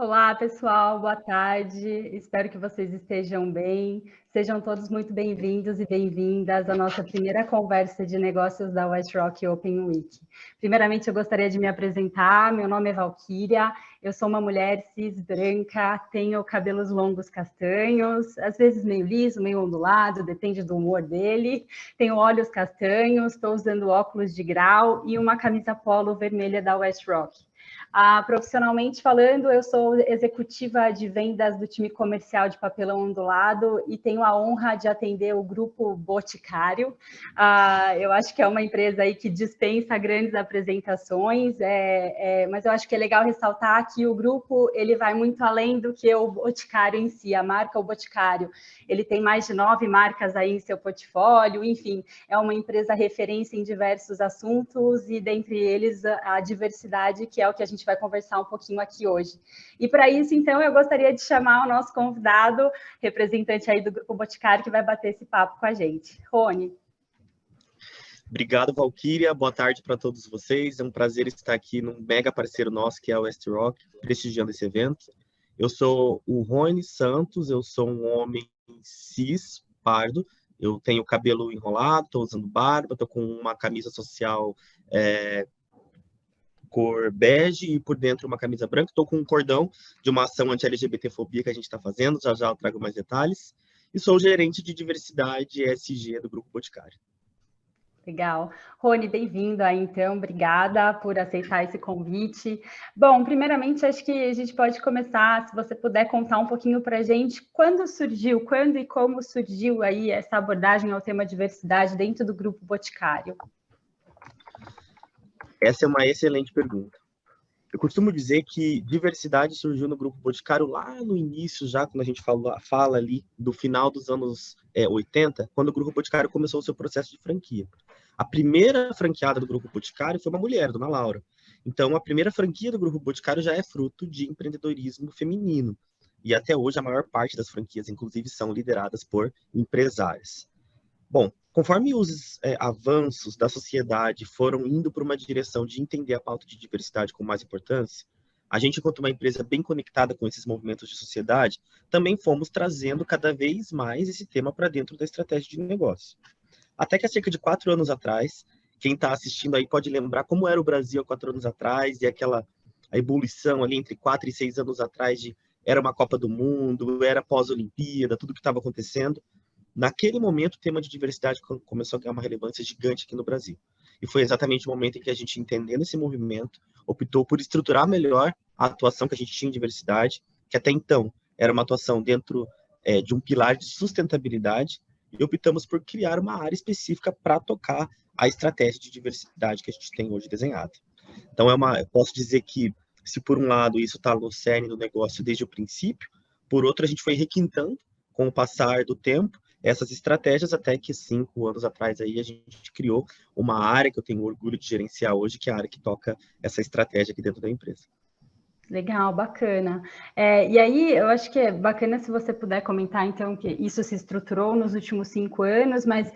Olá, pessoal, boa tarde. Espero que vocês estejam bem. Sejam todos muito bem-vindos e bem-vindas à nossa primeira conversa de negócios da West Rock Open Week. Primeiramente, eu gostaria de me apresentar. Meu nome é Valquíria, eu sou uma mulher cis branca, tenho cabelos longos castanhos, às vezes meio liso, meio ondulado, depende do humor dele. Tenho olhos castanhos, estou usando óculos de grau e uma camisa polo vermelha da West Rock. Profissionalmente falando, eu sou executiva de vendas do time comercial de papelão ondulado e tenho a honra de atender o grupo Boticário. Eu acho que é uma empresa aí que dispensa grandes apresentações, mas eu acho que é legal ressaltar que o grupo ele vai muito além do que o Boticário em si, a marca O Boticário. Ele tem mais de 9 marcas aí em seu portfólio, enfim, é uma empresa referência em diversos assuntos e dentre eles a diversidade, que é o que a gente vai conversar um pouquinho aqui hoje. E para isso, então, eu gostaria de chamar o nosso convidado, representante aí do Grupo Boticário, que vai bater esse papo com a gente. Rony. Obrigado, Valquíria. Boa tarde para todos vocês. É um prazer estar aqui num mega parceiro nosso, que é a West Rock, prestigiando esse evento. Eu sou o Rony Santos, eu sou um homem cis, pardo. Eu tenho cabelo enrolado, estou usando barba, estou com uma camisa social cor bege e por dentro uma camisa branca. Estou com um cordão de uma ação anti-LGBT-fobia que a gente está fazendo, já já eu trago mais detalhes. E sou o gerente de diversidade ESG do Grupo Boticário. Legal. Rony, bem-vindo aí, então. Obrigada por aceitar esse convite. Bom, primeiramente, acho que a gente pode começar, se você puder contar um pouquinho para a gente, quando e como surgiu aí essa abordagem ao tema diversidade dentro do Grupo Boticário? Essa é uma excelente pergunta. Eu costumo dizer que diversidade surgiu no Grupo Boticário lá no início, já quando a gente fala ali do final dos anos 80, quando o Grupo Boticário começou o seu processo de franquia. A primeira franqueada do Grupo Boticário foi uma mulher, Dona Laura. Então, a primeira franquia do Grupo Boticário já é fruto de empreendedorismo feminino. E até hoje, a maior parte das franquias, inclusive, são lideradas por empresárias. Bom, conforme os avanços da sociedade foram indo para uma direção de entender a pauta de diversidade com mais importância, a gente, enquanto uma empresa bem conectada com esses movimentos de sociedade, também fomos trazendo cada vez mais esse tema para dentro da estratégia de negócio. Até que há cerca de 4 anos atrás, quem está assistindo aí pode lembrar como era o Brasil há 4 anos atrás e a ebulição ali entre 4 e 6 anos atrás era uma Copa do Mundo, era pós-Olimpíada, tudo que estava acontecendo. Naquele momento, o tema de diversidade começou a ganhar uma relevância gigante aqui no Brasil. E foi exatamente o momento em que a gente, entendendo esse movimento, optou por estruturar melhor a atuação que a gente tinha em diversidade, que até então era uma atuação dentro de um pilar de sustentabilidade, e optamos por criar uma área específica para tocar a estratégia de diversidade que a gente tem hoje desenhada. Então, eu posso dizer que, se por um lado isso está no cerne do negócio desde o princípio, por outro a gente foi requintando com o passar do tempo essas estratégias, até que 5 anos atrás aí a gente criou uma área que eu tenho orgulho de gerenciar hoje, que é a área que toca essa estratégia aqui dentro da empresa. Legal, bacana. E aí, eu acho que é bacana se você puder comentar, então, que isso se estruturou nos últimos 5 anos, mas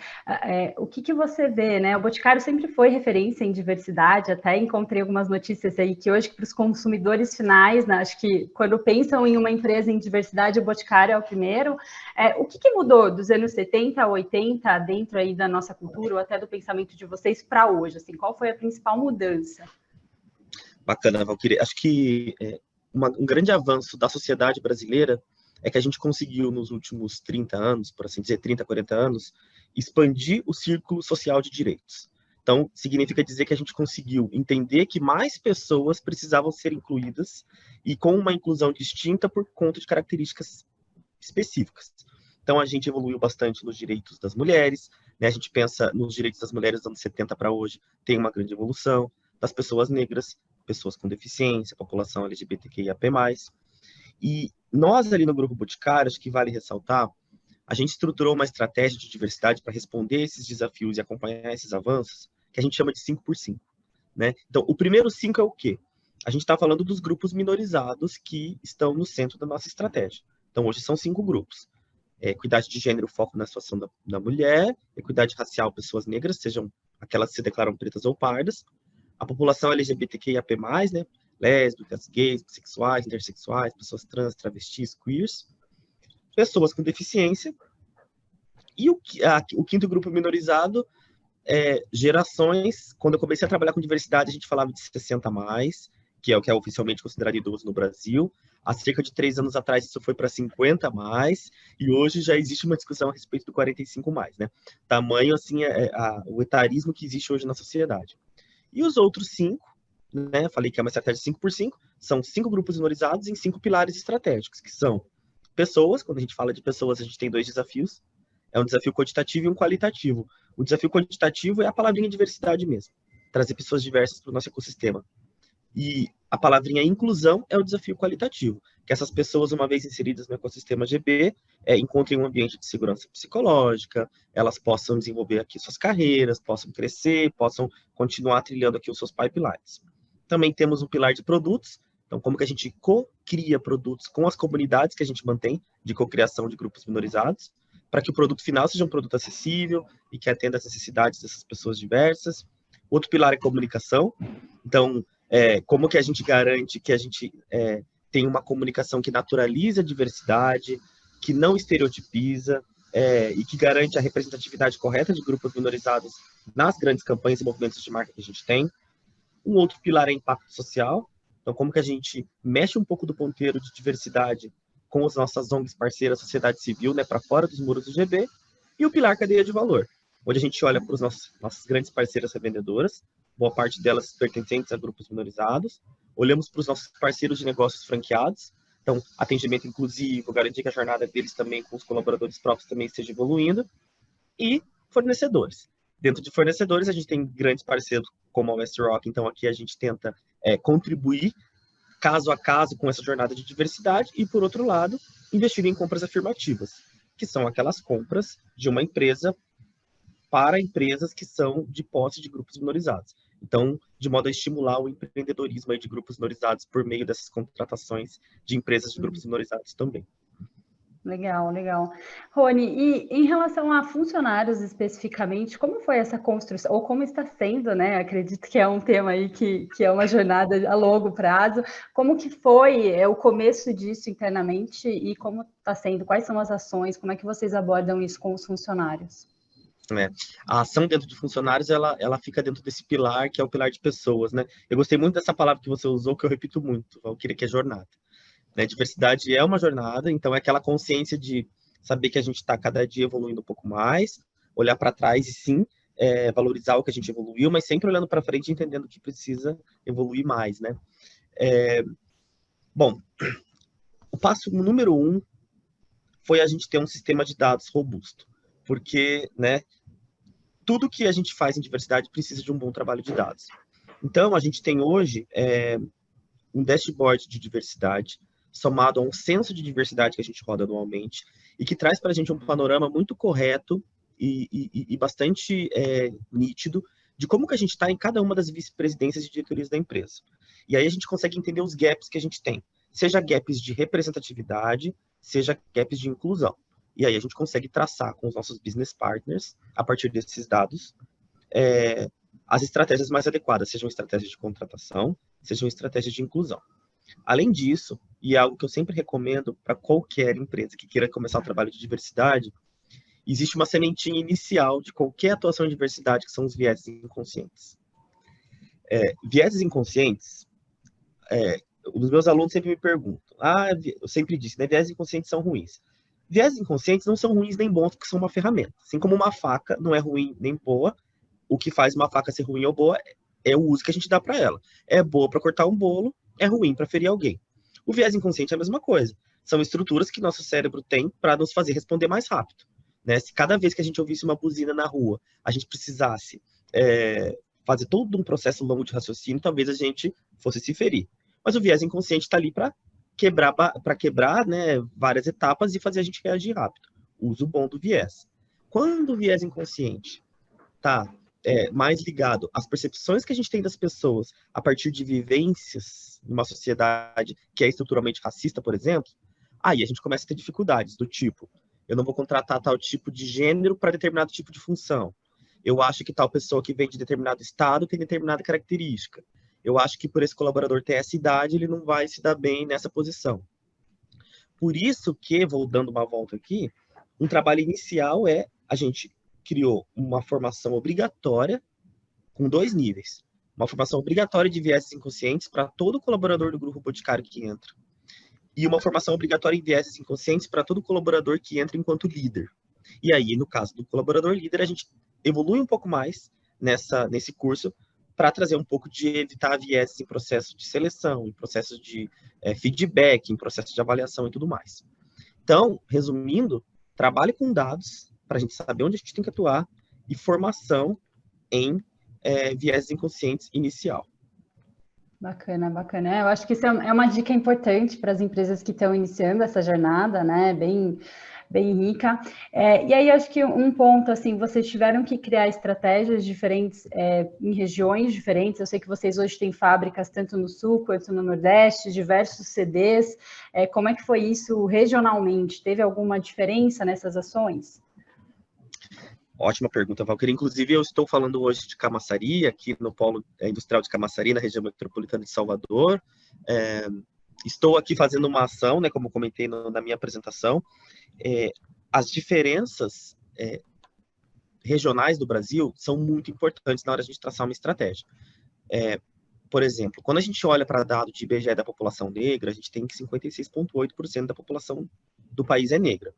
o que você vê, né? O Boticário sempre foi referência em diversidade, até encontrei algumas notícias aí que hoje, para os consumidores finais, né, acho que quando pensam em uma empresa em diversidade, o Boticário é o primeiro. O que mudou dos anos 70 a 80 dentro aí da nossa cultura, ou até do pensamento de vocês para hoje? Assim, qual foi a principal mudança? Bacana, Valquíria. Acho que um grande avanço da sociedade brasileira é que a gente conseguiu, nos últimos 30 anos, por assim dizer, 30, 40 anos, expandir o círculo social de direitos. Então, significa dizer que a gente conseguiu entender que mais pessoas precisavam ser incluídas e com uma inclusão distinta por conta de características específicas. Então, a gente evoluiu bastante nos direitos das mulheres, né? A gente pensa nos direitos das mulheres dos anos 70 para hoje, tem uma grande evolução, das pessoas negras, pessoas com deficiência, população LGBTQIAP+. E nós ali no Grupo Boticário, acho que vale ressaltar, a gente estruturou uma estratégia de diversidade para responder esses desafios e acompanhar esses avanços, que a gente chama de 5x5. Né? Então, o primeiro 5 é o quê? A gente está falando dos grupos minorizados que estão no centro da nossa estratégia. Então, hoje são 5 grupos. Equidade de gênero, foco na situação da mulher, equidade racial, pessoas negras, sejam aquelas que se declaram pretas ou pardas, a população LGBTQIAP+, né, lésbicas, gays, bissexuais, intersexuais, pessoas trans, travestis, queers, pessoas com deficiência, e o quinto grupo minorizado gerações. Quando eu comecei a trabalhar com diversidade, a gente falava de 60 a mais, que é o que é oficialmente considerado idoso no Brasil. Há cerca de 3 anos atrás, isso foi para 50 a mais, e hoje já existe uma discussão a respeito do 45 mais, né? Tamanho, assim, o etarismo que existe hoje na sociedade. E os outros 5, né? Falei que é uma estratégia de 5 por 5, são 5 grupos minorizados em 5 pilares estratégicos, que são pessoas. Quando a gente fala de pessoas, a gente tem 2 desafios. É um desafio quantitativo e um qualitativo. O desafio quantitativo é a palavrinha diversidade mesmo, trazer pessoas diversas para o nosso ecossistema. E a palavrinha inclusão é o desafio qualitativo, que essas pessoas, uma vez inseridas no ecossistema GB, encontrem um ambiente de segurança psicológica, elas possam desenvolver aqui suas carreiras, possam crescer, possam continuar trilhando aqui os seus pipelines. Também temos um pilar de produtos. Então, como que a gente co-cria produtos com as comunidades que a gente mantém de cocriação de grupos minorizados, para que o produto final seja um produto acessível e que atenda às necessidades dessas pessoas diversas. Outro pilar é comunicação. Então, como que a gente garante que a gente tem uma comunicação que naturaliza a diversidade, que não estereotipiza, e que garante a representatividade correta de grupos minorizados nas grandes campanhas e movimentos de marca que a gente tem. Um outro pilar é impacto social. Então, como que a gente mexe um pouco do ponteiro de diversidade com as nossas ONGs parceiras, sociedade civil, né, para fora dos muros do GB. E o pilar cadeia de valor, onde a gente olha para os nossas grandes parceiras revendedoras, boa parte delas pertencentes a grupos minorizados, olhamos para os nossos parceiros de negócios franqueados, então, atendimento inclusivo, garantir que a jornada deles também, com os colaboradores próprios, também esteja evoluindo, e fornecedores. Dentro de fornecedores, a gente tem grandes parceiros como a WestRock, então aqui a gente tenta contribuir caso a caso com essa jornada de diversidade e, por outro lado, investir em compras afirmativas, que são aquelas compras de uma empresa para empresas que são de posse de grupos minorizados. Então, de modo a estimular o empreendedorismo aí de grupos minorizados por meio dessas contratações de empresas de grupos minorizados também. Legal, legal. Rony, e em relação a funcionários especificamente, como foi essa construção, ou como está sendo, né? Acredito que é um tema aí que é uma jornada a longo prazo. Como que foi o começo disso internamente e como está sendo? Quais são as ações? Como é que vocês abordam isso com os funcionários? A ação dentro de funcionários, ela fica dentro desse pilar, que é o pilar de pessoas, né? Eu gostei muito dessa palavra que você usou, que eu repito muito, Valquíria, que é jornada. Né? Diversidade é uma jornada, então é aquela consciência de saber que a gente está cada dia evoluindo um pouco mais, olhar para trás e sim valorizar o que a gente evoluiu, mas sempre olhando para frente e entendendo que precisa evoluir mais, né? Bom, o passo número 1 foi a gente ter um sistema de dados robusto, porque, né, tudo que a gente faz em diversidade precisa de um bom trabalho de dados. Então, a gente tem hoje um dashboard de diversidade, somado a um censo de diversidade que a gente roda anualmente, e que traz para a gente um panorama muito correto e bastante nítido de como que a gente está em cada uma das vice-presidências e diretorias da empresa. E aí a gente consegue entender os gaps que a gente tem, seja gaps de representatividade, seja gaps de inclusão. E aí a gente consegue traçar com os nossos business partners, a partir desses dados, as estratégias mais adequadas, sejam estratégias de contratação, sejam estratégias de inclusão. Além disso, e é algo que eu sempre recomendo para qualquer empresa que queira começar o trabalho de diversidade, existe uma sementinha inicial de qualquer atuação em diversidade, que são os vieses inconscientes. Vieses inconscientes, os meus alunos sempre me perguntam, eu sempre disse, né, vieses inconscientes são ruins. Vieses inconscientes não são ruins nem bons, porque são uma ferramenta. Assim como uma faca não é ruim nem boa, o que faz uma faca ser ruim ou boa é o uso que a gente dá para ela. É boa para cortar um bolo, é ruim para ferir alguém. O viés inconsciente é a mesma coisa. São estruturas que nosso cérebro tem para nos fazer responder mais rápido. Né? Se cada vez que a gente ouvisse uma buzina na rua, a gente precisasse fazer todo um processo longo de raciocínio, talvez a gente fosse se ferir. Mas o viés inconsciente está ali para quebrar, né, várias etapas e fazer a gente reagir rápido. Uso bom do viés. Quando o viés inconsciente está mais ligado às percepções que a gente tem das pessoas a partir de vivências numa sociedade que é estruturalmente racista, por exemplo, aí a gente começa a ter dificuldades do tipo, eu não vou contratar tal tipo de gênero para determinado tipo de função. Eu acho que tal pessoa que vem de determinado estado tem determinada característica. eu acho que por esse colaborador ter essa idade, ele não vai se dar bem nessa posição. Por isso que, vou dando uma volta aqui, um trabalho inicial a gente criou uma formação obrigatória com 2 níveis. Uma formação obrigatória de vieses inconscientes para todo colaborador do Grupo Boticário que entra. E uma formação obrigatória em vieses inconscientes para todo colaborador que entra enquanto líder. E aí, no caso do colaborador líder, a gente evolui um pouco mais nesse curso para trazer um pouco de evitar vieses em processo de seleção, em processo de feedback, em processo de avaliação e tudo mais. Então, resumindo, trabalhe com dados para a gente saber onde a gente tem que atuar e formação em vieses inconscientes inicial. Bacana, bacana. Eu acho que isso é uma dica importante para as empresas que estão iniciando essa jornada, né? Bem rica. E aí, acho que um ponto, assim, vocês tiveram que criar estratégias diferentes em regiões diferentes. Eu sei que vocês hoje têm fábricas tanto no Sul quanto no Nordeste, diversos CDs. Como é que foi isso regionalmente? Teve alguma diferença nessas ações? Ótima pergunta, Valquíria. Inclusive, eu estou falando hoje de Camaçari, aqui no Polo Industrial de Camaçari, na região metropolitana de Salvador. Estou aqui fazendo uma ação, né, como comentei na minha apresentação. As diferenças regionais do Brasil são muito importantes na hora de a gente traçar uma estratégia. Por exemplo, quando a gente olha para dado de IBGE da população negra, a gente tem que 56,8% da população do país é negra.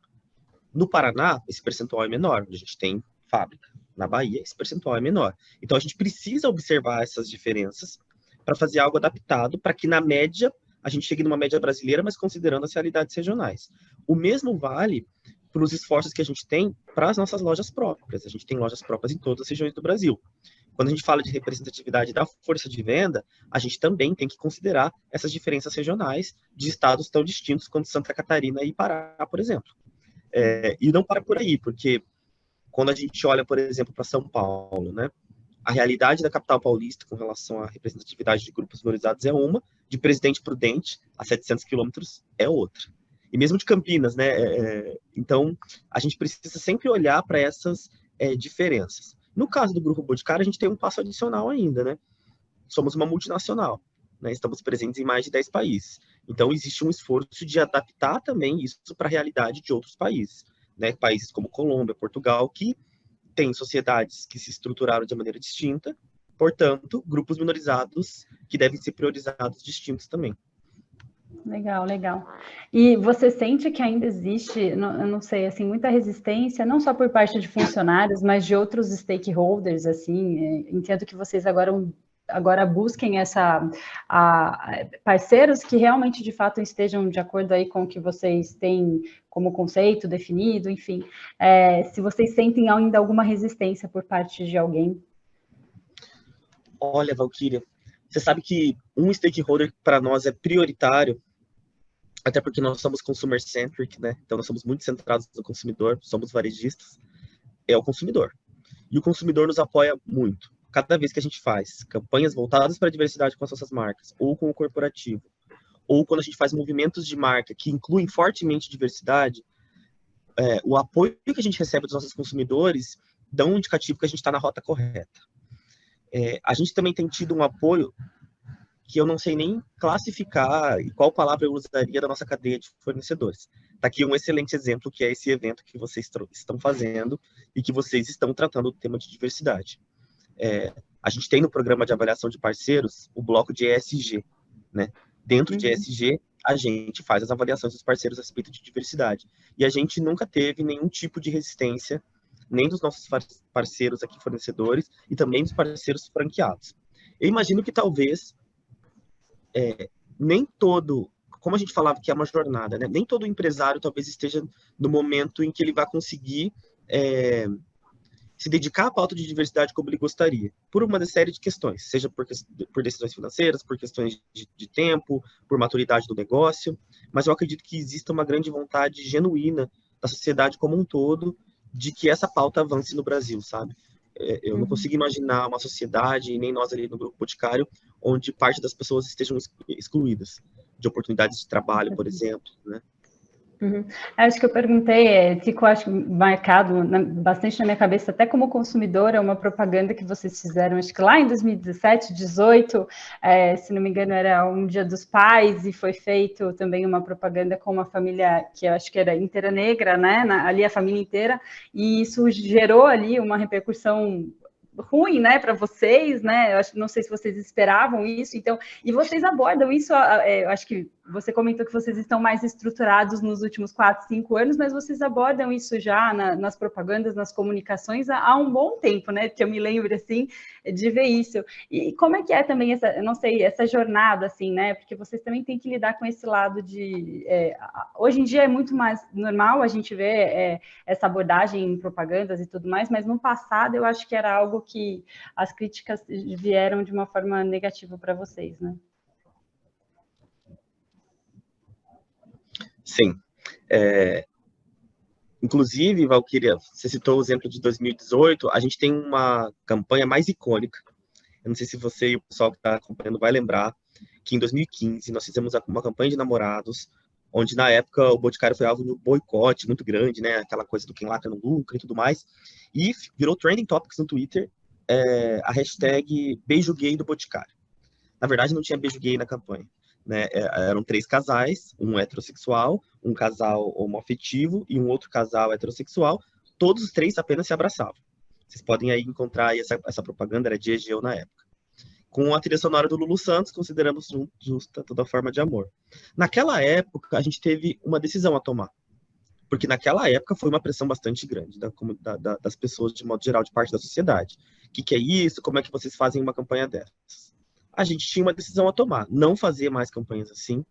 No Paraná, esse percentual é menor, onde a gente tem fábrica. Na Bahia, esse percentual é menor. Então, a gente precisa observar essas diferenças para fazer algo adaptado, para que, na média, a gente chegue numa média brasileira, mas considerando as realidades regionais. O mesmo vale para os esforços que a gente tem para as nossas lojas próprias. A gente tem lojas próprias em todas as regiões do Brasil. Quando a gente fala de representatividade da força de venda, a gente também tem que considerar essas diferenças regionais de estados tão distintos quanto Santa Catarina e Pará, por exemplo. E não para por aí, porque quando a gente olha, por exemplo, para São Paulo, né, a realidade da capital paulista com relação à representatividade de grupos minorizados é uma, de Presidente Prudente, a 700 quilômetros, é outra. E mesmo de Campinas, né? Então, a gente precisa sempre olhar para essas diferenças. No caso do Grupo Boticário, a gente tem um passo adicional ainda, né? Somos uma multinacional, né? Estamos presentes em mais de 10 países. Então, existe um esforço de adaptar também isso para a realidade de outros países, né? Países como Colômbia, Portugal, que têm sociedades que se estruturaram de maneira distinta, portanto, grupos minorizados que devem ser priorizados distintos também. Legal, legal. E você sente que ainda existe, eu não sei, assim, muita resistência, não só por parte de funcionários, mas de outros stakeholders, assim, entendo que vocês agora busquem parceiros que realmente, de fato, estejam de acordo aí com o que vocês têm como conceito definido, enfim. Se vocês sentem ainda alguma resistência por parte de alguém. Olha, Valquíria, você sabe que um stakeholder para nós é prioritário, até porque nós somos consumer-centric, né? Então, nós somos muito centrados no consumidor, somos varejistas, é o consumidor. E o consumidor nos apoia muito. Cada vez que a gente faz campanhas voltadas para a diversidade com as nossas marcas, ou com o corporativo, ou quando a gente faz movimentos de marca que incluem fortemente diversidade, o apoio que a gente recebe dos nossos consumidores dá um indicativo que a gente está na rota correta. A gente também tem tido um apoio que eu não sei nem classificar e qual palavra eu usaria da nossa cadeia de fornecedores. Está aqui um excelente exemplo, que é esse evento que vocês estão fazendo e que vocês estão tratando o tema de diversidade. A gente tem no programa de avaliação de parceiros o bloco de ESG, né? Dentro de ESG, a gente faz as avaliações dos parceiros a respeito de diversidade. E a gente nunca teve nenhum tipo de resistência, nem dos nossos parceiros aqui, fornecedores, e também dos parceiros franqueados. Eu imagino que talvez nem todo, como a gente falava que é uma jornada, né? Nem todo empresário talvez esteja no momento em que ele vai conseguir se dedicar à pauta de diversidade como ele gostaria, por uma série de questões, seja por decisões financeiras, por questões de tempo, por maturidade do negócio, mas eu acredito que exista uma grande vontade genuína da sociedade como um todo de que essa pauta avance no Brasil, sabe? Eu não consigo imaginar uma sociedade, nem nós ali no Grupo Boticário, onde parte das pessoas estejam excluídas de oportunidades de trabalho, por exemplo, né? Uhum. Acho que eu perguntei, ficou acho, marcado bastante na minha cabeça, até como consumidora, uma propaganda que vocês fizeram, acho que lá em 2017, 18, se não me engano, era um Dia dos Pais, e foi feito também uma propaganda com uma família que eu acho que era inteira negra, né? Ali a família inteira, e isso gerou ali uma repercussão ruim, né, para vocês, né? Eu acho, não sei se vocês esperavam isso, então, e vocês abordam isso. Eu acho que você comentou que vocês estão mais estruturados nos últimos 4, 5 anos, mas vocês abordam isso já nas propagandas, nas comunicações há um bom tempo, né? Que eu me lembro assim de ver isso. E como é que é também essa, eu não sei, essa jornada, assim, né? Porque vocês também têm que lidar com esse lado de. Hoje em dia é muito mais normal a gente ver essa abordagem em propagandas e tudo mais, mas no passado eu acho que era algo que as críticas vieram de uma forma negativa para vocês, né? Sim. Inclusive, Valquíria, você citou o exemplo de 2018, a gente tem uma campanha mais icônica. Eu não sei se você e o pessoal que está acompanhando vai lembrar que em 2015 nós fizemos uma campanha de namorados, onde na época o Boticário foi alvo de um boicote muito grande, né? Aquela coisa do quem lacra no lucro e tudo mais. E virou trending topics no Twitter, a hashtag beijo gay do Boticário. Na verdade, não tinha beijo gay na campanha. Né? Eram 3 casais, um heterossexual, um casal homoafetivo e um outro casal heterossexual. Todos os 3 apenas se abraçavam. Vocês podem aí encontrar aí essa propaganda, era de Egeu na época. Com a trilha sonora do Lulu Santos, consideramos justa toda forma de amor. Naquela época, a gente teve uma decisão a tomar. Porque naquela época foi uma pressão bastante grande das pessoas, de modo geral, de parte da sociedade. O que é isso? Como é que vocês fazem uma campanha dessas? A gente tinha uma decisão a tomar, não fazer mais campanhas assim,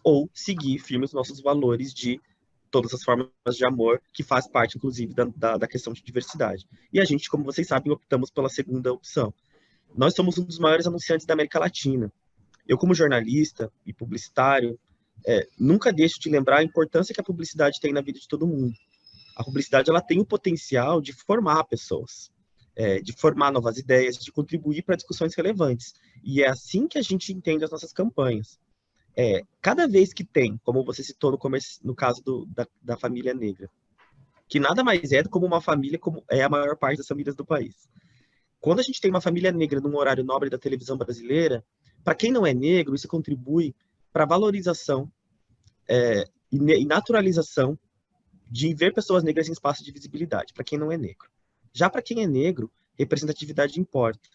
ou seguir firmes os nossos valores de todas as formas de amor, que faz parte, inclusive, da questão de diversidade. E a gente, como vocês sabem, optamos pela segunda opção. Nós somos um dos maiores anunciantes da América Latina. Eu, como jornalista e publicitário, nunca deixo de lembrar a importância que a publicidade tem na vida de todo mundo. A publicidade ela tem o potencial de formar pessoas, de formar novas ideias, de contribuir para discussões relevantes. E é assim que a gente entende as nossas campanhas. Cada vez que tem, como você citou no caso da família negra, que nada mais é do como uma família, como é a maior parte das famílias do país. Quando a gente tem uma família negra num horário nobre da televisão brasileira, para quem não é negro, isso contribui para a valorização e naturalização de ver pessoas negras em espaço de visibilidade, para quem não é negro. Já para quem é negro, representatividade importa.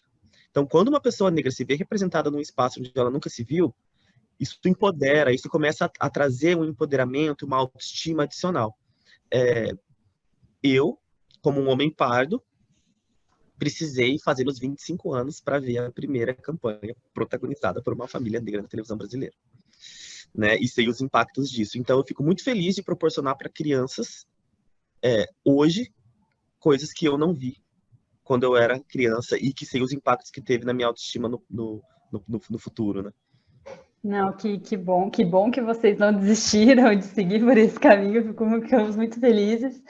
Então, quando uma pessoa negra se vê representada num espaço onde ela nunca se viu, isso empodera, isso começa a trazer um empoderamento, uma autoestima adicional. Eu, como um homem pardo, precisei fazer os 25 anos para ver a primeira campanha protagonizada por uma família negra na televisão brasileira. Né? E sei os impactos disso. Então, eu fico muito feliz de proporcionar para crianças, hoje, coisas que eu não vi quando eu era criança e que sei os impactos que teve na minha autoestima no futuro, né? Não, que bom que vocês não desistiram de seguir por esse caminho, ficamos muito felizes.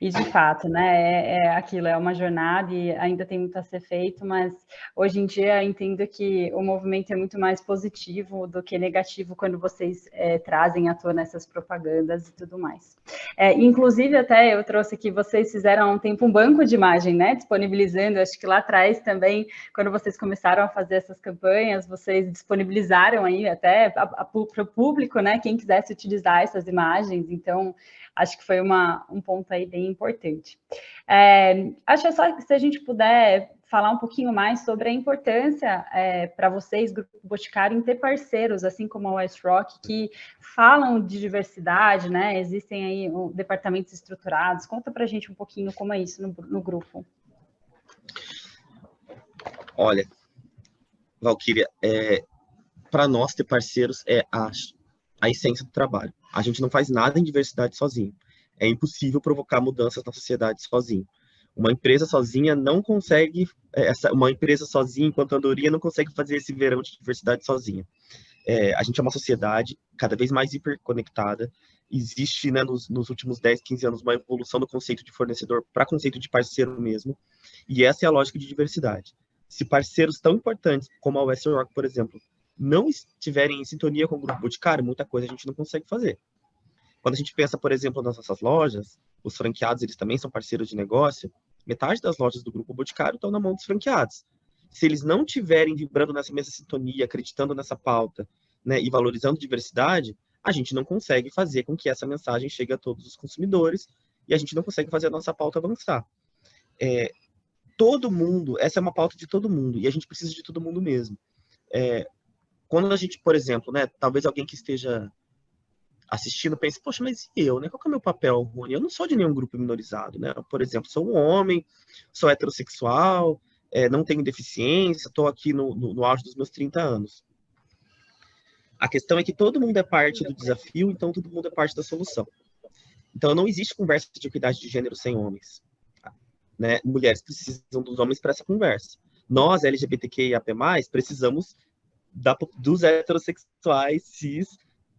E de fato, né, aquilo, é uma jornada e ainda tem muito a ser feito, mas hoje em dia entendo que o movimento é muito mais positivo do que negativo quando vocês trazem à tona essas propagandas e tudo mais. Inclusive, até eu trouxe aqui, vocês fizeram há um tempo um banco de imagem, né, disponibilizando, acho que lá atrás também, quando vocês começaram a fazer essas campanhas, vocês disponibilizaram aí até para o público, né, quem quisesse utilizar essas imagens, então acho que foi um ponto aí bem importante. Acho só que se a gente puder falar um pouquinho mais sobre a importância para vocês, Grupo Boticário, em ter parceiros, assim como a West Rock, que falam de diversidade, né? Existem aí departamentos estruturados. Conta para a gente um pouquinho como é isso no grupo. Olha, Valquíria, para nós ter parceiros é a essência do trabalho. A gente não faz nada em diversidade sozinho. É impossível provocar mudanças na sociedade sozinho. Uma empresa sozinha não consegue, uma empresa sozinha, enquanto andorinha, não consegue fazer esse verão de diversidade sozinha. A gente é uma sociedade cada vez mais hiperconectada. Existe, né, nos últimos 10, 15 anos, uma evolução do conceito de fornecedor para conceito de parceiro mesmo. E essa é a lógica de diversidade. Se parceiros tão importantes como a West Rock, por exemplo, não estiverem em sintonia com o Grupo Boticário, muita coisa a gente não consegue fazer. Quando a gente pensa, por exemplo, nas nossas lojas, os franqueados, eles também são parceiros de negócio, metade das lojas do Grupo Boticário estão na mão dos franqueados. Se eles não estiverem vibrando nessa mesma sintonia, acreditando nessa pauta, né, e valorizando diversidade, a gente não consegue fazer com que essa mensagem chegue a todos os consumidores e a gente não consegue fazer a nossa pauta avançar. Todo mundo, essa é uma pauta de todo mundo, e a gente precisa de todo mundo mesmo. Quando a gente, por exemplo, né, talvez alguém que esteja assistindo pense, poxa, mas e eu, né? Qual que é o meu papel, Rony? Eu não sou de nenhum grupo minorizado, né? Por exemplo, sou um homem, sou heterossexual, não tenho deficiência, estou aqui no auge dos meus 30 anos. A questão é que todo mundo é parte do desafio, então todo mundo é parte da solução. Então não existe conversa de equidade de gênero sem homens, né? Mulheres precisam dos homens para essa conversa. Nós, LGBTQIAP+, precisamos dos heterossexuais cis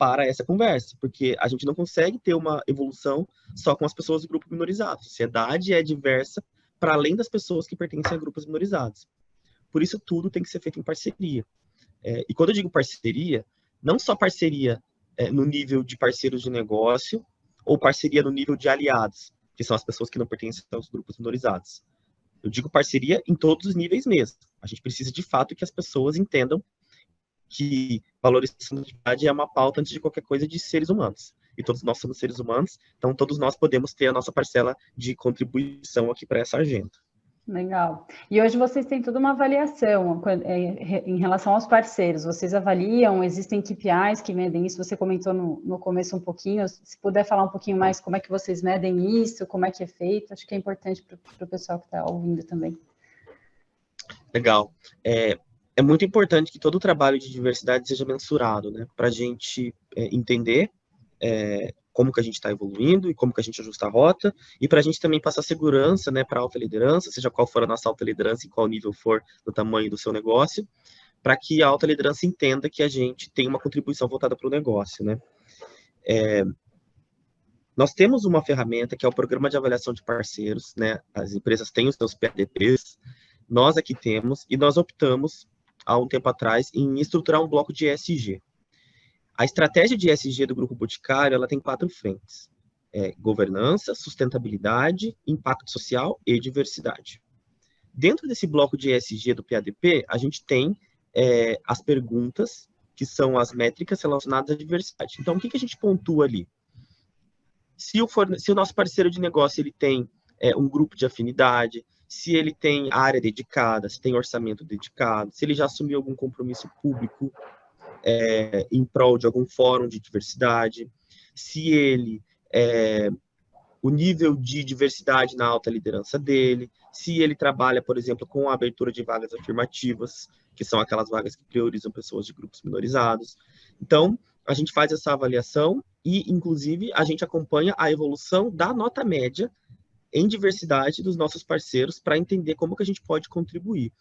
para essa conversa, porque a gente não consegue ter uma evolução só com as pessoas do grupo minorizado. A sociedade é diversa para além das pessoas que pertencem a grupos minorizados. Por isso, tudo tem que ser feito em parceria. E quando eu digo parceria, não só parceria no nível de parceiros de negócio ou parceria no nível de aliados, que são as pessoas que não pertencem aos grupos minorizados. Eu digo parceria em todos os níveis mesmo. A gente precisa, de fato, que as pessoas entendam que valorização da diversidade é uma pauta, antes de qualquer coisa, de seres humanos. E todos nós somos seres humanos, então todos nós podemos ter a nossa parcela de contribuição aqui para essa agenda. Legal. E hoje vocês têm toda uma avaliação em relação aos parceiros. Vocês avaliam, existem KPIs que medem isso? Você comentou no começo um pouquinho. Se puder falar um pouquinho mais como é que vocês medem isso, como é que é feito, acho que é importante para o pessoal que está ouvindo também. Legal. É muito importante que todo o trabalho de diversidade seja mensurado, né? Para a gente entender como que a gente está evoluindo e como que a gente ajusta a rota, e para a gente também passar segurança, né, para a alta liderança, seja qual for a nossa alta liderança e qual nível for do tamanho do seu negócio, para que a alta liderança entenda que a gente tem uma contribuição voltada para o negócio, né? Nós temos uma ferramenta que é o Programa de Avaliação de Parceiros, né? As empresas têm os seus PADPs, nós aqui temos, e nós optamos, há um tempo atrás, em estruturar um bloco de ESG. A estratégia de ESG do Grupo Boticário, ela tem 4 frentes: governança, sustentabilidade, impacto social e diversidade. Dentro desse bloco de ESG do PADP, a gente tem as perguntas, que são as métricas relacionadas à diversidade. Então, o que a gente pontua ali? Se o nosso parceiro de negócio ele tem um grupo de afinidade, se ele tem área dedicada, se tem orçamento dedicado, se ele já assumiu algum compromisso público em prol de algum fórum de diversidade, se ele o nível de diversidade na alta liderança dele, se ele trabalha, por exemplo, com a abertura de vagas afirmativas, que são aquelas vagas que priorizam pessoas de grupos minorizados. Então, a gente faz essa avaliação e, inclusive, a gente acompanha a evolução da nota média em diversidade dos nossos parceiros para entender como que a gente pode contribuir.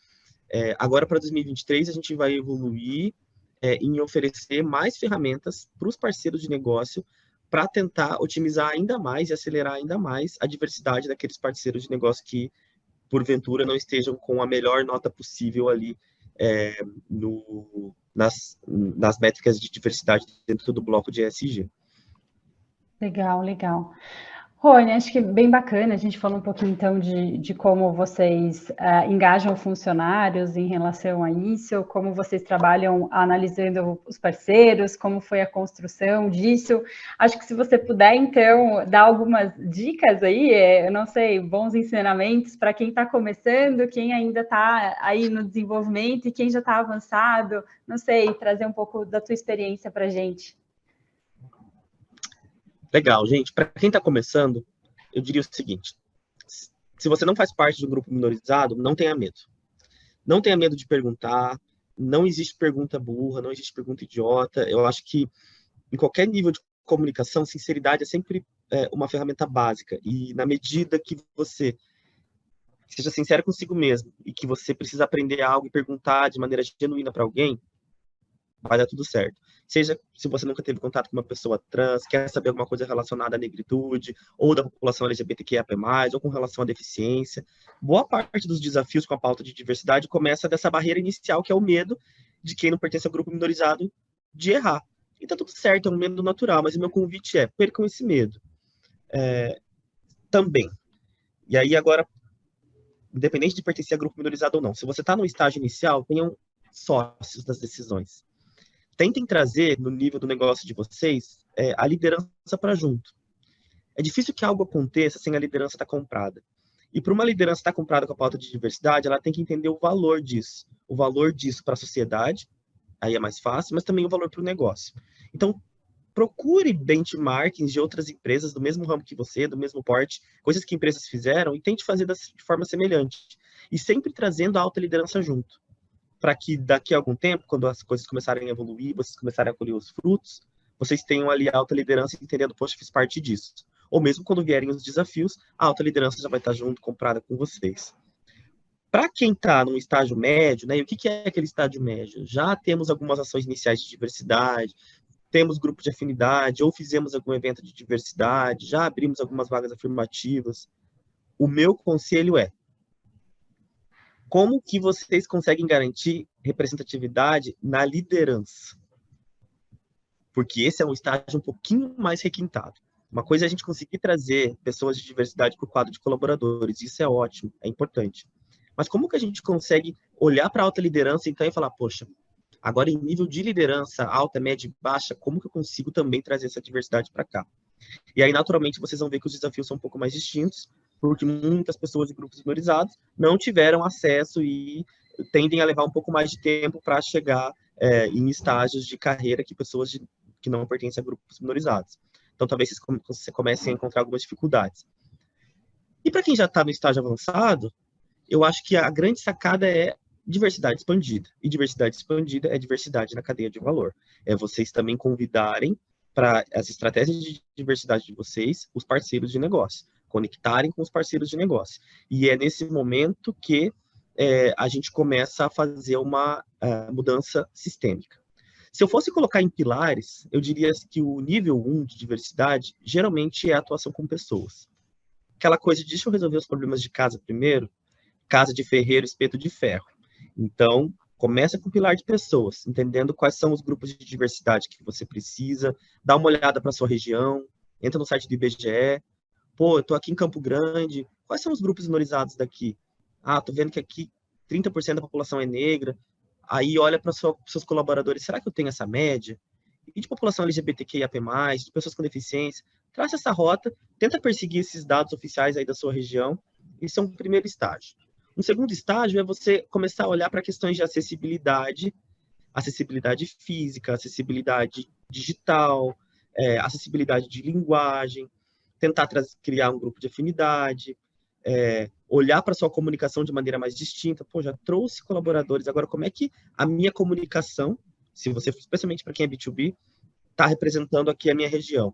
Agora, para 2023, a gente vai evoluir em oferecer mais ferramentas para os parceiros de negócio para tentar otimizar ainda mais e acelerar ainda mais a diversidade daqueles parceiros de negócio que, porventura, não estejam com a melhor nota possível ali nas métricas de diversidade dentro do bloco de ESG. Legal, legal. Rony, acho que é bem bacana, a gente falou um pouquinho então de como vocês engajam funcionários em relação a isso, como vocês trabalham analisando os parceiros, como foi a construção disso. Acho que se você puder, então, dar algumas dicas aí, eu não sei, bons ensinamentos para quem está começando, quem ainda está aí no desenvolvimento e quem já está avançado, não sei, trazer um pouco da tua experiência para a gente. Legal, gente. Para quem está começando, eu diria o seguinte: se você não faz parte de um grupo minorizado, não tenha medo. Não tenha medo de perguntar, não existe pergunta burra, não existe pergunta idiota. Eu acho que em qualquer nível de comunicação, sinceridade é sempre uma ferramenta básica. E na medida que você seja sincero consigo mesmo e que você precisa aprender algo e perguntar de maneira genuína para alguém, vai dar tudo certo. Seja se você nunca teve contato com uma pessoa trans, quer saber alguma coisa relacionada à negritude, ou da população LGBTQIA+, ou com relação à deficiência. Boa parte dos desafios com a pauta de diversidade começa dessa barreira inicial, que é o medo de quem não pertence ao grupo minorizado de errar. E tá tudo certo, é um medo natural, mas o meu convite é, percam esse medo. Também. E aí, agora, independente de pertencer a grupo minorizado ou não, se você está no estágio inicial, tenham sócios das decisões. Tentem trazer, no nível do negócio de vocês, a liderança para junto. É difícil que algo aconteça sem a liderança estar comprada. E para uma liderança estar comprada com a pauta de diversidade, ela tem que entender o valor disso. O valor disso para a sociedade, aí é mais fácil, mas também o valor para o negócio. Então, procure benchmarkings de outras empresas do mesmo ramo que você, do mesmo porte, coisas que empresas fizeram, e tente fazer de forma semelhante. E sempre trazendo a alta liderança junto. Para que daqui a algum tempo, quando as coisas começarem a evoluir, vocês começarem a colher os frutos, vocês tenham ali a alta liderança entendendo, poxa, fiz parte disso. Ou mesmo quando vierem os desafios, a alta liderança já vai estar junto, comprada com vocês. Para quem está num estágio médio, né, e o que é aquele estágio médio? Já temos algumas ações iniciais de diversidade, temos grupo de afinidade, ou fizemos algum evento de diversidade, já abrimos algumas vagas afirmativas. O meu conselho é, como que vocês conseguem garantir representatividade na liderança? Porque esse é um estágio um pouquinho mais requintado. Uma coisa é a gente conseguir trazer pessoas de diversidade para o quadro de colaboradores, isso é ótimo, é importante. Mas como que a gente consegue olhar para a alta liderança então e falar, poxa, agora em nível de liderança alta, média e baixa, como que eu consigo também trazer essa diversidade para cá? E aí, naturalmente, vocês vão ver que os desafios são um pouco mais distintos, porque muitas pessoas de grupos minorizados não tiveram acesso e tendem a levar um pouco mais de tempo para chegar em estágios de carreira que pessoas que não pertencem a grupos minorizados. Então, talvez vocês comecem a encontrar algumas dificuldades. E para quem já está no estágio avançado, eu acho que a grande sacada é diversidade expandida. E diversidade expandida é diversidade na cadeia de valor. É vocês também convidarem para as estratégias de diversidade de vocês os parceiros de negócio, conectarem com os parceiros de negócio. E é nesse momento que a gente começa a fazer uma mudança sistêmica. Se eu fosse colocar em pilares, eu diria que o nível 1 de diversidade geralmente é a atuação com pessoas. Aquela coisa de deixa eu resolver os problemas de casa primeiro, casa de ferreiro, espeto de ferro. Então, começa com o pilar de pessoas, entendendo quais são os grupos de diversidade que você precisa, dá uma olhada para a sua região, entra no site do IBGE, pô, eu estou aqui em Campo Grande, quais são os grupos minorizados daqui? Ah, estou vendo que aqui 30% da população é negra, aí olha para os seus colaboradores, será que eu tenho essa média? E de população LGBTQIAP+, de pessoas com deficiência, traça essa rota, tenta perseguir esses dados oficiais aí da sua região, isso é um primeiro estágio. Um segundo estágio é você começar a olhar para questões de acessibilidade física, acessibilidade digital, acessibilidade de linguagem, tentar criar um grupo de afinidade, olhar para a sua comunicação de maneira mais distinta. Pô, já trouxe colaboradores, agora como é que a minha comunicação, se você, especialmente para quem é B2B, está representando aqui a minha região?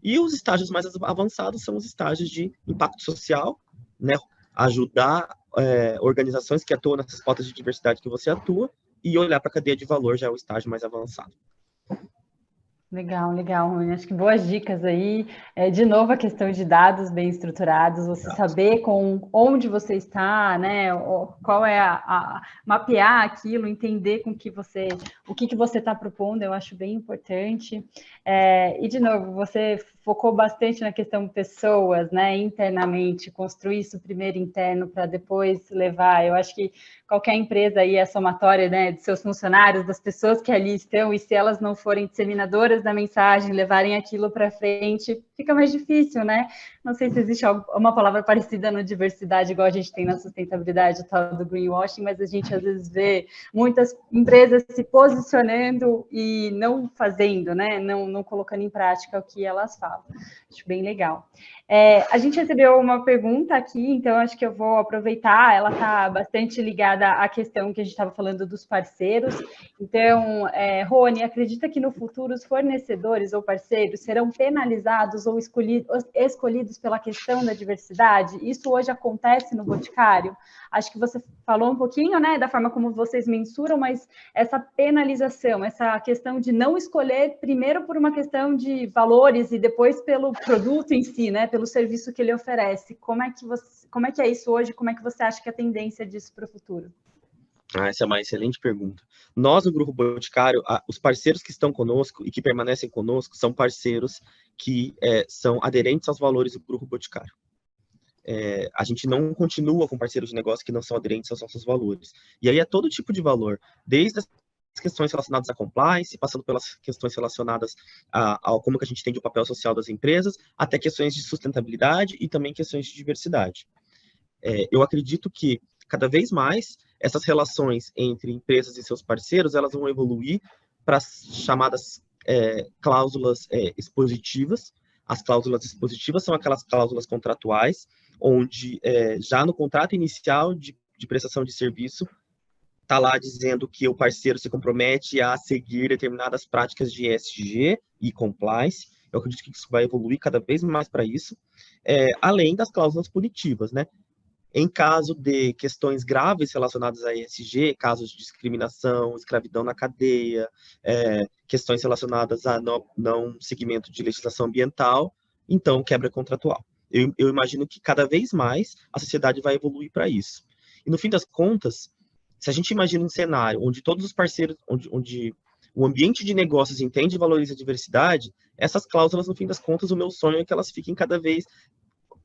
E os estágios mais avançados são os estágios de impacto social, né? Ajudar organizações que atuam nessas pautas de diversidade que você atua e olhar para a cadeia de valor já é o estágio mais avançado. Legal, legal, Rony. Acho que boas dicas aí. De novo, a questão de dados bem estruturados, você saber com onde você está, né? Qual é mapear aquilo, entender o que você está propondo, eu acho bem importante. E, de novo, você focou bastante na questão pessoas, né? Internamente, construir isso primeiro interno para depois levar. Eu acho que qualquer empresa aí é somatória, né, de seus funcionários, das pessoas que ali estão, e se elas não forem disseminadoras da mensagem, levarem aquilo para frente, fica mais difícil, né? Não sei se existe uma palavra parecida no diversidade, igual a gente tem na sustentabilidade, o tal do greenwashing, mas a gente às vezes vê muitas empresas se posicionando e não fazendo, né? Não colocando em prática o que elas falam. Acho bem legal. A gente recebeu uma pergunta aqui, então acho que eu vou aproveitar, ela está bastante ligada à questão que a gente estava falando dos parceiros. Então, Rony, acredita que no futuro os fornecedores ou parceiros serão penalizados ou escolhidos pela questão da diversidade? Isso hoje acontece no Boticário? Acho que você falou um pouquinho, né, da forma como vocês mensuram, mas essa penalização, essa questão de não escolher primeiro por uma questão de valores e depois pelo produto em si, né, pelo serviço que ele oferece. Como é que é isso hoje? Como é que você acha que é a tendência disso para o futuro? Essa é uma excelente pergunta. Nós, no Grupo Boticário, os parceiros que estão conosco e que permanecem conosco são parceiros que são aderentes aos valores do Grupo Boticário. A gente não continua com parceiros de negócio que não são aderentes aos nossos valores. E aí é todo tipo de valor, desde as questões relacionadas à compliance, passando pelas questões relacionadas a como que a gente entende o papel social das empresas, até questões de sustentabilidade e também questões de diversidade. Eu acredito que, cada vez mais, essas relações entre empresas e seus parceiros, elas vão evoluir para as chamadas cláusulas expositivas. As cláusulas expositivas são aquelas cláusulas contratuais, onde já no contrato inicial de prestação de serviço, está lá dizendo que o parceiro se compromete a seguir determinadas práticas de ESG e compliance. Eu acredito que isso vai evoluir cada vez mais para isso, além das cláusulas punitivas, né? Em caso de questões graves relacionadas a ESG, casos de discriminação, escravidão na cadeia, questões relacionadas a não seguimento de legislação ambiental, então quebra contratual. Eu imagino que cada vez mais a sociedade vai evoluir para isso. E no fim das contas, se a gente imagina um cenário onde todos os parceiros, onde o ambiente de negócios entende e valoriza a diversidade, essas cláusulas, no fim das contas, o meu sonho é que elas fiquem cada vez...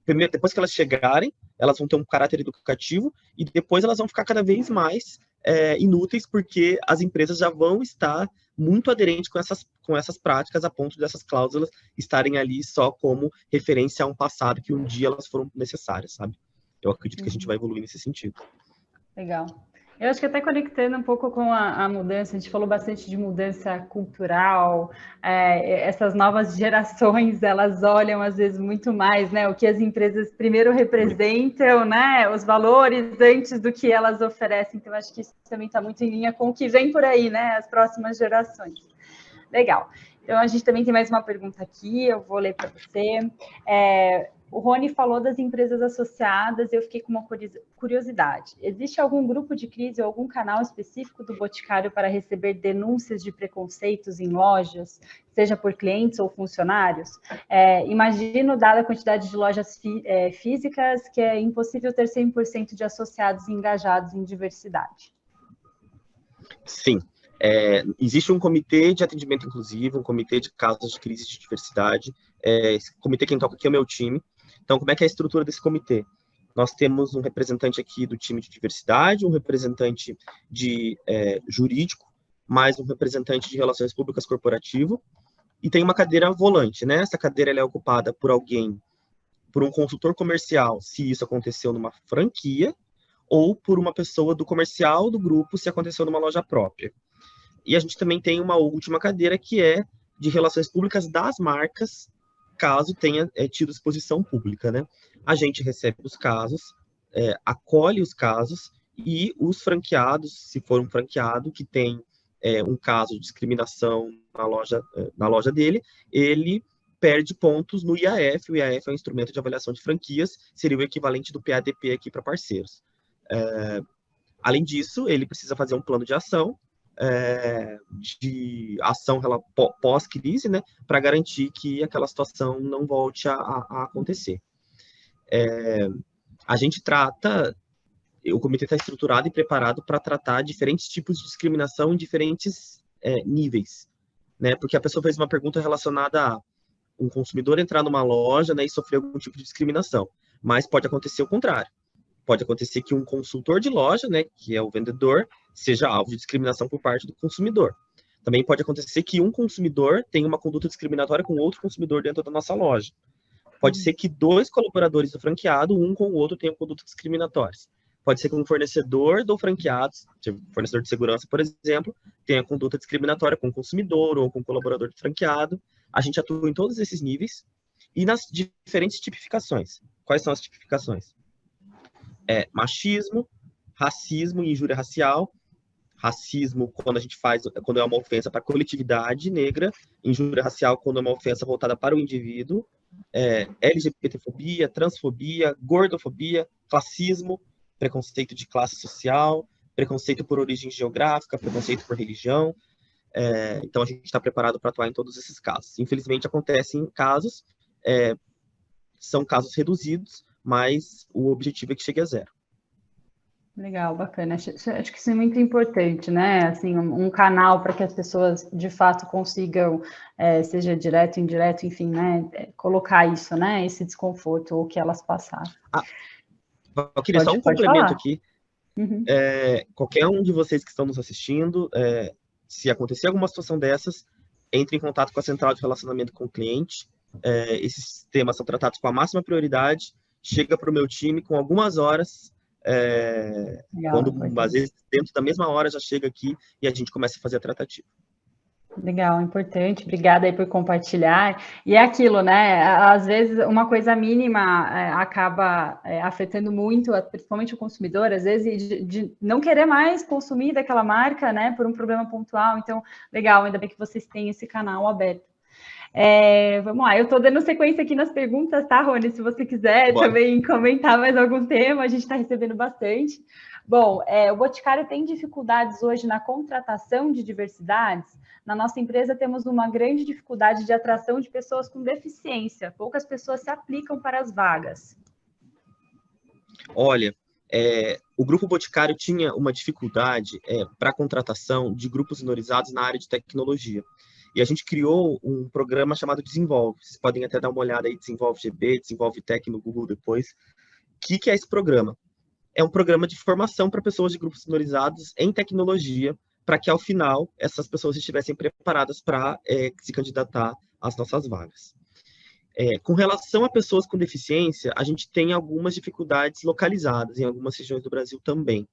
Primeiro, depois que elas chegarem, elas vão ter um caráter educativo e depois elas vão ficar cada vez mais inúteis, porque as empresas já vão estar muito aderentes com essas práticas, a ponto dessas cláusulas estarem ali só como referência a um passado que um dia elas foram necessárias, sabe? Eu acredito que a gente vai evoluir nesse sentido. Legal. Eu acho que até conectando um pouco com a mudança, a gente falou bastante de mudança cultural, essas novas gerações, elas olham às vezes muito mais, né, o que as empresas primeiro representam, né, os valores antes do que elas oferecem, então acho que isso também está muito em linha com o que vem por aí, né, as próximas gerações. Legal. Então a gente também tem mais uma pergunta aqui, eu vou ler para você. O Rony falou das empresas associadas, eu fiquei com uma curiosidade. Existe algum grupo de crise ou algum canal específico do Boticário para receber denúncias de preconceitos em lojas, seja por clientes ou funcionários? Imagino, dada a quantidade de lojas físicas, que é impossível ter 100% de associados engajados em diversidade. Sim. Existe um comitê de atendimento inclusivo, um comitê de casos de crise de diversidade. Esse comitê, quem toca aqui é o meu time. Então, como é que é a estrutura desse comitê? Nós temos um representante aqui do time de diversidade, um representante de jurídico, mais um representante de relações públicas corporativo, e tem uma cadeira volante, né? Essa cadeira ela é ocupada por alguém, por um consultor comercial, se isso aconteceu numa franquia, ou por uma pessoa do comercial do grupo, se aconteceu numa loja própria. E a gente também tem uma última cadeira que é de relações públicas das marcas, caso tenha tido exposição pública, né? A gente recebe os casos, acolhe os casos e os franqueados, se for um franqueado que tem um caso de discriminação na loja dele, ele perde pontos no IAF. O IAF é um instrumento de avaliação de franquias, seria o equivalente do PADP aqui para parceiros. Além disso, ele precisa fazer um plano de ação, pós-crise, né, para garantir que aquela situação não volte a acontecer. A gente trata, o comitê está estruturado e preparado para tratar diferentes tipos de discriminação em diferentes níveis, né, porque a pessoa fez uma pergunta relacionada a um consumidor entrar numa loja, né, e sofrer algum tipo de discriminação, mas pode acontecer o contrário. Pode acontecer que um consultor de loja, né, que é o vendedor, seja alvo de discriminação por parte do consumidor. Também pode acontecer que um consumidor tenha uma conduta discriminatória com outro consumidor dentro da nossa loja. Pode ser que dois colaboradores do franqueado, um com o outro, tenham condutas discriminatórias. Pode ser que um fornecedor do franqueado, fornecedor de segurança, por exemplo, tenha conduta discriminatória com o consumidor ou com o colaborador do franqueado. A gente atua em todos esses níveis e nas diferentes tipificações. Quais são as tipificações? Machismo, racismo e injúria racial. Racismo, quando é uma ofensa para a coletividade negra. Injúria racial, quando é uma ofensa voltada para o indivíduo. LGBTfobia, transfobia, gordofobia, classismo, preconceito de classe social, preconceito por origem geográfica, preconceito por religião. Então, a gente está preparado para atuar em todos esses casos. Infelizmente, acontecem casos, são casos reduzidos, mas o objetivo é que chegue a zero. Legal, bacana. Acho que isso é muito importante, né? Assim, um canal para que as pessoas de fato consigam, seja direto, indireto, enfim, né? Colocar isso, né? Esse desconforto ou que elas passaram. Ah, eu queria só um Pode complemento falar. aqui. Uhum. Qualquer um de vocês que estão nos assistindo, se acontecer alguma situação dessas, entre em contato com a central de relacionamento com o cliente. Esses temas são tratados com a máxima prioridade. Chega para o meu time com algumas horas, Legal, quando às importante. vezes dentro da mesma hora já chega aqui e a gente começa a fazer a tratativa. Legal, importante. Obrigada aí por compartilhar. E é aquilo, né? Às vezes uma coisa mínima acaba afetando muito, principalmente o consumidor, às vezes de não querer mais consumir daquela marca, né? Por um problema pontual. Então, legal, ainda bem que vocês têm esse canal aberto. Vamos lá, eu estou dando sequência aqui nas perguntas, tá, Rony? Se você quiser Bora. também comentar mais algum tema, a gente está recebendo bastante. Bom, o Boticário tem dificuldades hoje na contratação de diversidades? Na nossa empresa temos uma grande dificuldade de atração de pessoas com deficiência. Poucas pessoas se aplicam para as vagas. Olha, o Grupo Boticário tinha uma dificuldade para a contratação de grupos minorizados na área de tecnologia. E a gente criou um programa chamado Desenvolve. Vocês podem até dar uma olhada aí, Desenvolve GB, Desenvolve Tech no Google depois. O que é esse programa? É um programa de formação para pessoas de grupos minorizados em tecnologia, para que ao final essas pessoas estivessem preparadas para se candidatar às nossas vagas. Com relação a pessoas com deficiência, a gente tem algumas dificuldades localizadas em algumas regiões do Brasil também.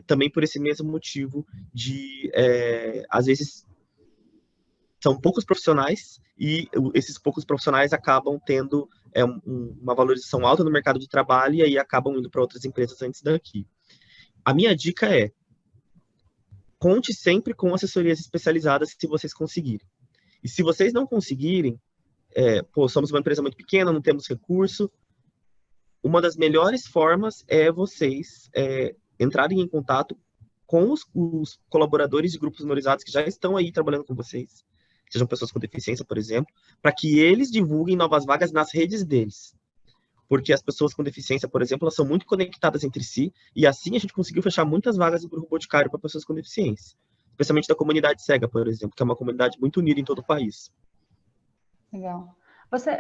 Também por esse mesmo motivo de, às vezes, são poucos profissionais e esses poucos profissionais acabam tendo uma valorização alta no mercado de trabalho e aí acabam indo para outras empresas antes daqui. A minha dica é: conte sempre com assessorias especializadas se vocês conseguirem. E se vocês não conseguirem, somos uma empresa muito pequena, não temos recurso, uma das melhores formas é vocês entrarem em contato com os colaboradores de grupos minorizados que já estão aí trabalhando com vocês, sejam pessoas com deficiência, por exemplo, para que eles divulguem novas vagas nas redes deles. Porque as pessoas com deficiência, por exemplo, elas são muito conectadas entre si, e assim a gente conseguiu fechar muitas vagas do Grupo Boticário para pessoas com deficiência. Especialmente da comunidade cega, por exemplo, que é uma comunidade muito unida em todo o país. Legal.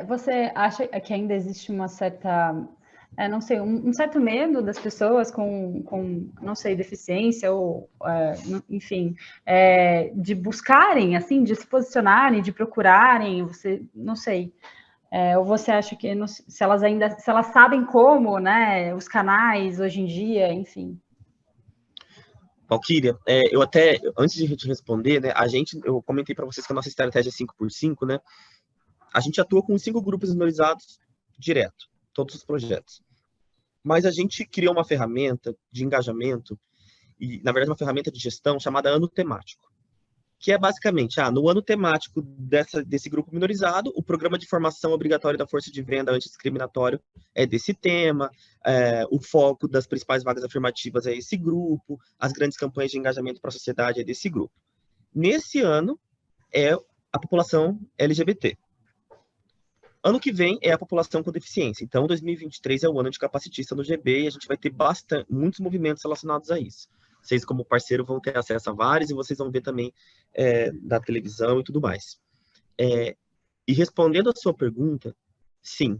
Você acha que ainda existe uma certa, não sei, um certo medo das pessoas com não sei, deficiência ou, enfim, de buscarem, assim, de se posicionarem, de procurarem, não sei, ou você acha que se elas sabem como, né, os canais hoje em dia, enfim. Valquíria, eu até, antes de te responder, né, eu comentei para vocês que a nossa estratégia é 5x5, né? A gente atua com 5 grupos minorizados direto, todos os projetos. Mas a gente criou uma ferramenta de engajamento, e na verdade uma ferramenta de gestão chamada Ano Temático, que é basicamente, no ano temático desse grupo minorizado, o programa de formação obrigatório da força de venda antidiscriminatório é desse tema, o foco das principais vagas afirmativas é esse grupo, as grandes campanhas de engajamento para a sociedade é desse grupo. Nesse ano, é a população LGBT. Ano que vem é a população com deficiência. Então, 2023 é o ano de capacitista no GB e a gente vai ter muitos movimentos relacionados a isso. Vocês, como parceiro, vão ter acesso a vários e vocês vão ver também da televisão e tudo mais. E respondendo a sua pergunta, sim,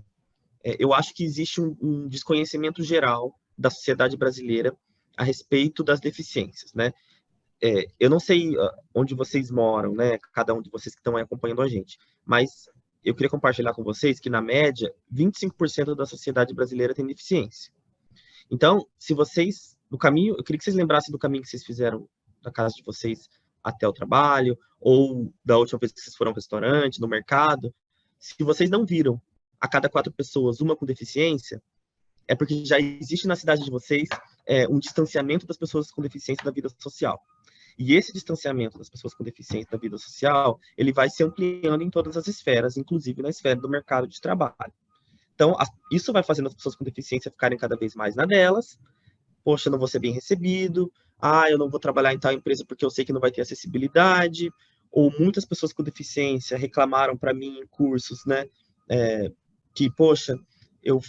eu acho que existe um desconhecimento geral da sociedade brasileira a respeito das deficiências, né? Eu não sei onde vocês moram, né? Cada um de vocês que estão aí acompanhando a gente, mas eu queria compartilhar com vocês que, na média, 25% da sociedade brasileira tem deficiência. Então, se vocês, no caminho, eu queria que vocês lembrassem do caminho que vocês fizeram da casa de vocês até o trabalho, ou da última vez que vocês foram ao restaurante, no mercado. Se vocês não viram a cada 4 pessoas uma com deficiência, é porque já existe na cidade de vocês um distanciamento das pessoas com deficiência da vida social. E esse distanciamento das pessoas com deficiência da vida social, ele vai se ampliando em todas as esferas, inclusive na esfera do mercado de trabalho. Então, isso vai fazendo as pessoas com deficiência ficarem cada vez mais na delas. Poxa, eu não vou ser bem recebido. Eu não vou trabalhar em tal empresa porque eu sei que não vai ter acessibilidade. Ou muitas pessoas com deficiência reclamaram para mim em cursos, né? Que, poxa, eu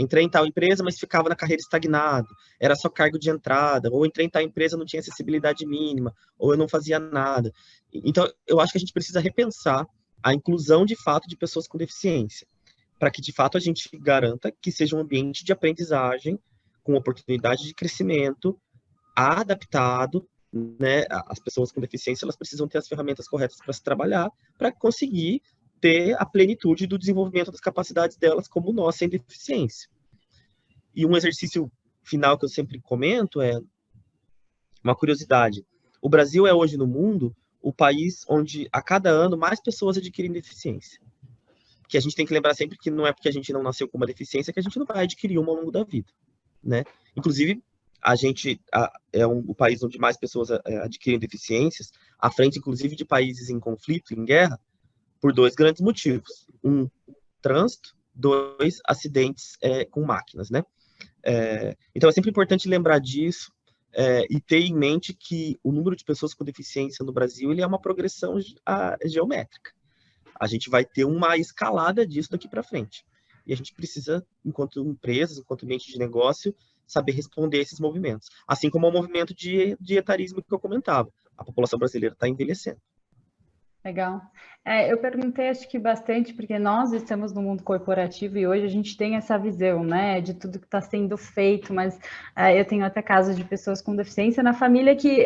entrei em tal empresa, mas ficava na carreira estagnado, era só cargo de entrada, ou entrei em tal empresa, não tinha acessibilidade mínima, ou eu não fazia nada. Então, eu acho que a gente precisa repensar a inclusão de fato de pessoas com deficiência, para que de fato a gente garanta que seja um ambiente de aprendizagem com oportunidade de crescimento adaptado, né? As pessoas com deficiência, elas precisam ter as ferramentas corretas para se trabalhar, para conseguir ter a plenitude do desenvolvimento das capacidades delas como nós sem deficiência. E um exercício final que eu sempre comento é uma curiosidade. O Brasil é hoje no mundo o país onde a cada ano mais pessoas adquirem deficiência. Que a gente tem que lembrar sempre que não é porque a gente não nasceu com uma deficiência que a gente não vai adquirir uma ao longo da vida, né? Inclusive, a gente é o país onde mais pessoas adquirem deficiências, à frente, inclusive, de países em conflito, em guerra, por dois grandes motivos. Um, trânsito, dois, acidentes com máquinas, né? Então, é sempre importante lembrar disso e ter em mente que o número de pessoas com deficiência no Brasil ele é uma progressão geométrica. A gente vai ter uma escalada disso daqui para frente. E a gente precisa, enquanto empresas, enquanto ambiente de negócio, saber responder a esses movimentos. Assim como o movimento de etarismo que eu comentava. A população brasileira está envelhecendo. Legal. Eu perguntei, acho que bastante, porque nós estamos no mundo corporativo e hoje a gente tem essa visão, né, de tudo que está sendo feito, mas eu tenho até casos de pessoas com deficiência na família que,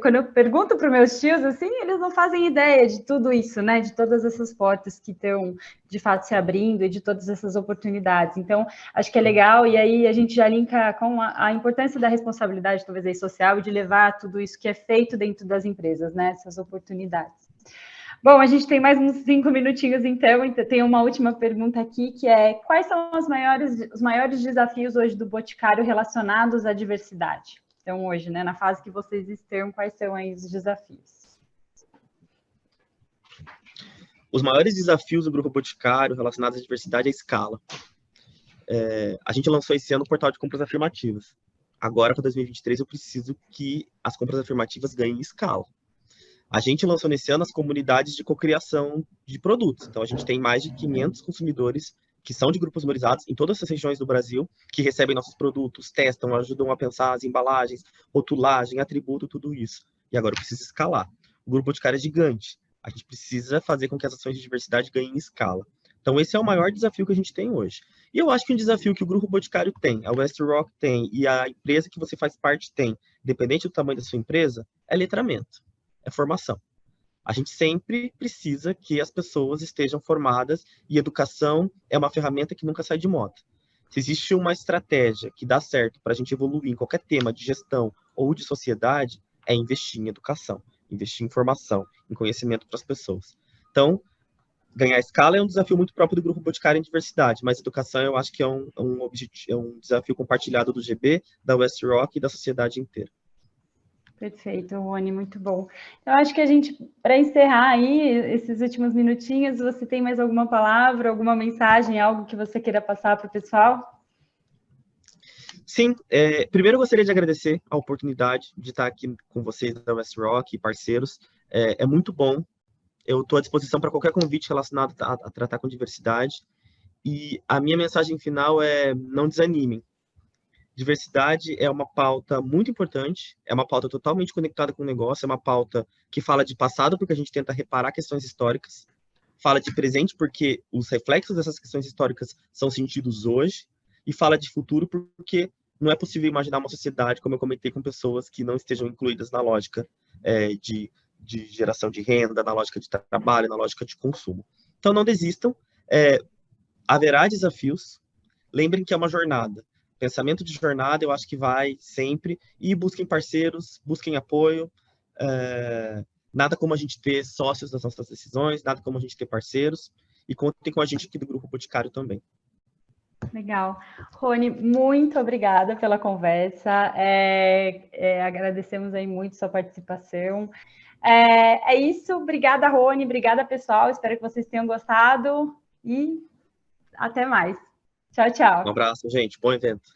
quando eu pergunto para os meus tios, assim, eles não fazem ideia de tudo isso, né, de todas essas portas que estão, de fato, se abrindo e de todas essas oportunidades. Então, acho que é legal, e aí a gente já linka com a importância da responsabilidade, talvez, aí, social, e de levar tudo isso que é feito dentro das empresas, né, essas oportunidades. Bom, a gente tem mais uns 5 minutinhos, então tem uma última pergunta aqui, que é: quais são os maiores desafios hoje do Boticário relacionados à diversidade? Então, hoje, né, na fase que vocês estão, quais são aí os desafios? Os maiores desafios do Grupo Boticário relacionados à diversidade é a escala. A gente lançou esse ano o portal de compras afirmativas. Agora, para 2023, eu preciso que as compras afirmativas ganhem escala. A gente lançou nesse ano as comunidades de cocriação de produtos. Então, a gente tem mais de 500 consumidores que são de grupos minorizados em todas as regiões do Brasil, que recebem nossos produtos, testam, ajudam a pensar as embalagens, rotulagem, atributo, tudo isso. E agora eu preciso escalar. O Grupo Boticário é gigante. A gente precisa fazer com que as ações de diversidade ganhem escala. Então, esse é o maior desafio que a gente tem hoje. E eu acho que um desafio que o Grupo Boticário tem, a WestRock tem e a empresa que você faz parte tem, independente do tamanho da sua empresa, é letramento. É formação. A gente sempre precisa que as pessoas estejam formadas e educação é uma ferramenta que nunca sai de moda. Se existe uma estratégia que dá certo para a gente evoluir em qualquer tema de gestão ou de sociedade, é investir em educação, investir em formação, em conhecimento para as pessoas. Então, ganhar escala é um desafio muito próprio do Grupo Boticário em diversidade, mas educação eu acho que é um desafio compartilhado do GB, da WestRock e da sociedade inteira. Perfeito, Rony, muito bom. Eu acho que a gente, para encerrar aí esses últimos minutinhos, você tem mais alguma palavra, alguma mensagem, algo que você queira passar para o pessoal? Sim, primeiro eu gostaria de agradecer a oportunidade de estar aqui com vocês da WestRock e parceiros. É muito bom. Eu estou à disposição para qualquer convite relacionado a tratar com diversidade. E a minha mensagem final é: não desanimem. Diversidade é uma pauta muito importante, é uma pauta totalmente conectada com o negócio, é uma pauta que fala de passado, porque a gente tenta reparar questões históricas, fala de presente, porque os reflexos dessas questões históricas são sentidos hoje, e fala de futuro, porque não é possível imaginar uma sociedade, como eu comentei, com pessoas que não estejam incluídas na lógica de geração de renda, na lógica de trabalho, na lógica de consumo. Então, não desistam, haverá desafios, lembrem que é uma jornada. Pensamento de jornada, eu acho que vai sempre. E busquem parceiros, busquem apoio. Nada como a gente ter sócios nas nossas decisões, nada como a gente ter parceiros. E contem com a gente aqui do Grupo Boticário também. Legal. Rony, muito obrigada pela conversa. Agradecemos aí muito sua participação. É isso. Obrigada, Rony. Obrigada, pessoal. Espero que vocês tenham gostado. E até mais. Tchau, tchau. Um abraço, gente. Bom evento.